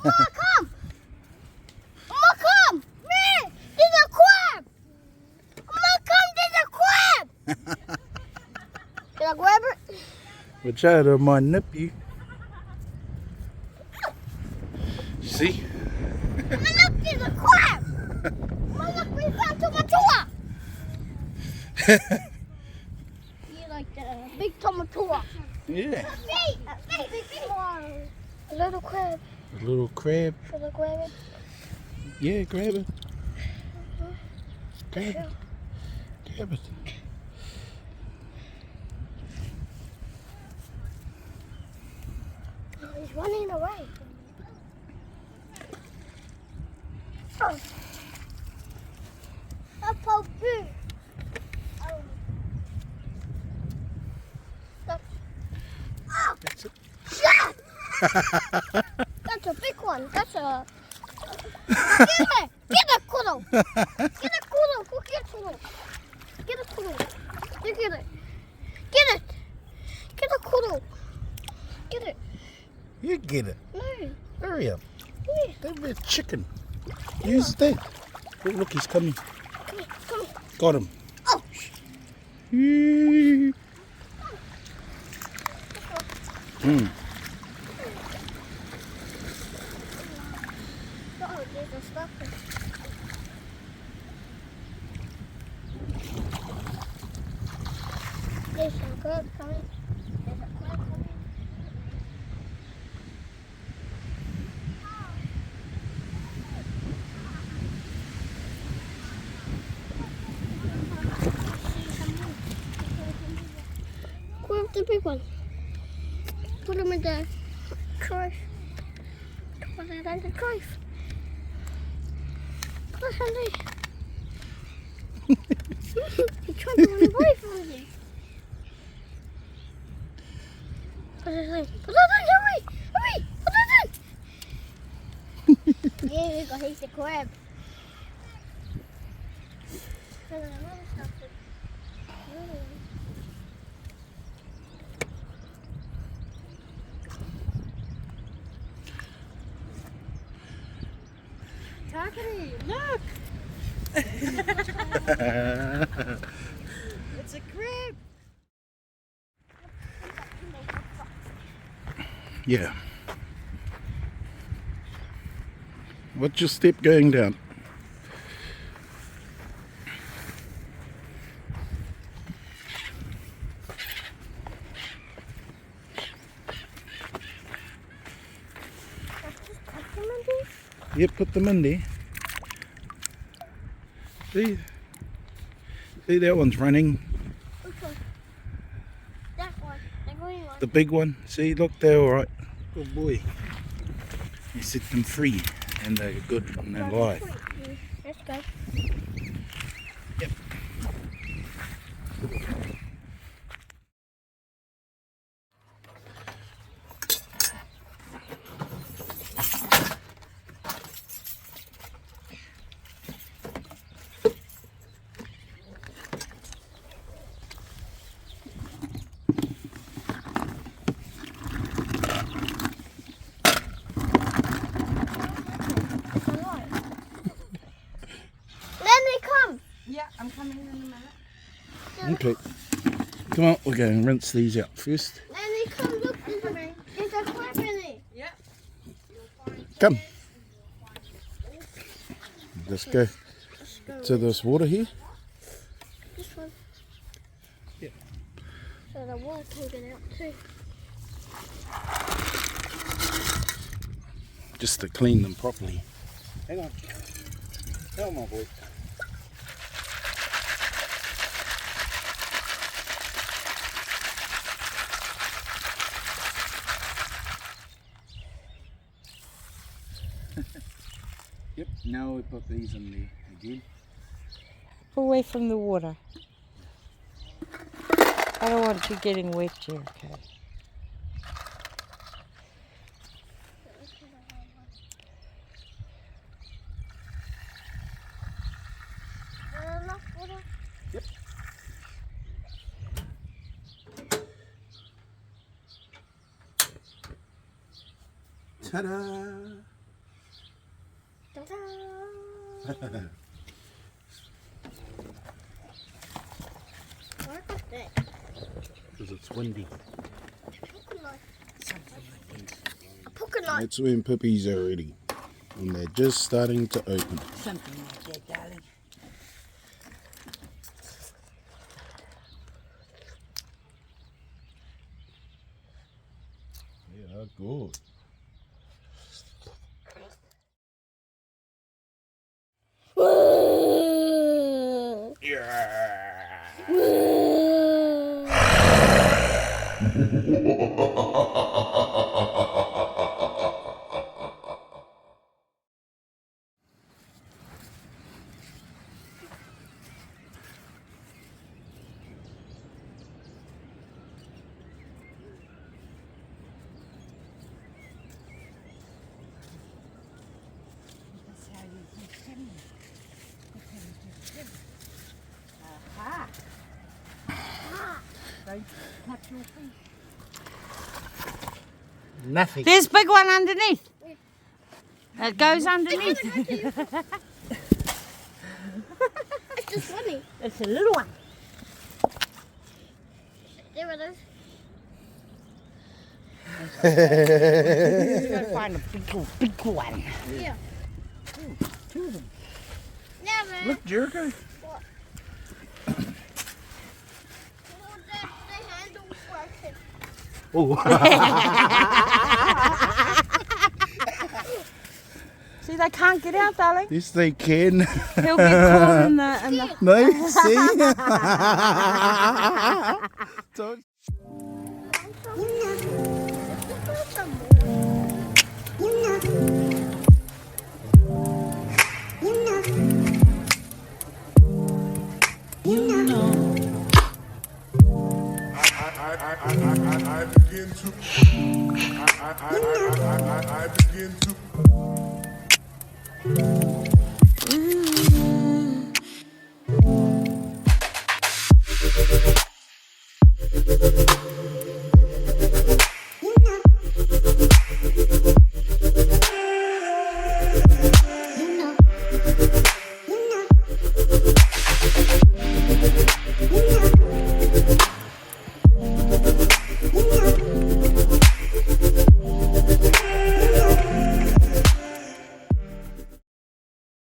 come! Mama, come! Man, there's a crab! Mama, come, there's a crab! Can I grab it? Watch out, I might nip you. See? Mama, look, there's a crab! Mama, look, we found TAMATOA! You like the big TAMATOA? Yeah. A little crab. A little crab. Should I grab it? Yeah, grab it. Grab it. Grab it. Oh, he's running away. Oh. Up, oh, boo. Oh. Stop. Oh. That's it. That's a big one. That's a... Get it! Get a kudo! Get a kudo! Go get it! Get a kudo! You get it! Get it! Get a kudo! Get it! You get it. No! Hurry up. Yeah. Don't be a chicken. Use that. Oh, look, he's coming. Come here! Come here! Got him. Oh! Mm. Oh, there's a stopper. There's a crab coming. There's a crab coming. Grab the big one. Put him in the trough. Put it in the trough. Put it in there. He's trying to run away from me. Put it in. Put it in, hurry! Hurry! Put it in! Yeah, we got he's the crab. There's another stuff. Takari, look! It's a crab! Yeah. What's your step going down? Yep, put them in there. See that one's running. Which one? That one. The green one. The big one. See, look, they're all right. Good boy. You set them free, and they're good and they're alive. Let's go. Yep. Yeah, I'm coming in a minute. Okay. Come on, we're going to rinse these out first. Lenny, come look this way. There's a crab in it. Yeah. Come. Let's go to this water here. This one. Yeah. So the water can get out too. Just to clean them properly. Hang on. Hang on, my boy. Yep, now we put these in there again. Away from the water. I don't want you getting wet, Jericho. Enough water? Yep. Ta-da! Why got that? Because it's windy. Coconut. That's when puppies are ready. And they're just starting to open. Something like that, darling. Yeah, good. Nothing. There's a big one underneath. It goes underneath. It's just funny. It's a little one. There it is. We're going to find a big one. Yeah. Two of them. Yeah, man. Look, Jericho. What? The handle's working. Oh. See, they can't get out, darling. Yes, they can. He'll get caught in the... No, see? Don't. I begin to